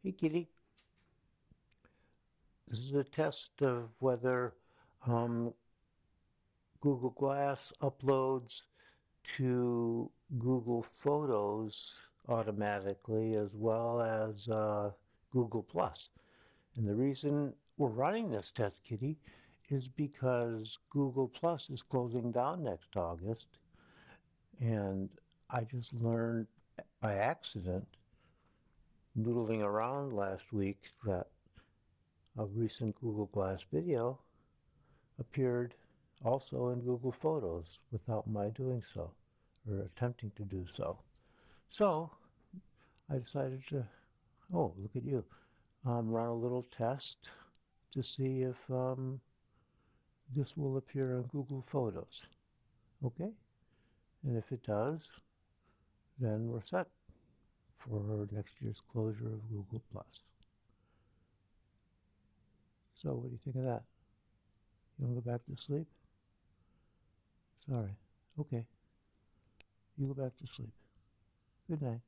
Hey, Kitty. This is a test of whether um, Google Glass uploads to Google Photos automatically as well as Google Plus. And the reason we're running this test, Kitty, is because Google Plus is closing down next August. And I just learned by accident, noodling around last week, that a recent Google Glass video appeared also in Google Photos without my doing so or attempting to do so. So I decided to, oh, look at you, run a little test to see if this will appear on Google Photos. Okay? And if it does, then we're set for next year's closure of Google Plus. So what do you think of that? You want to go back to sleep? Sorry. Okay. You go back to sleep. Good night.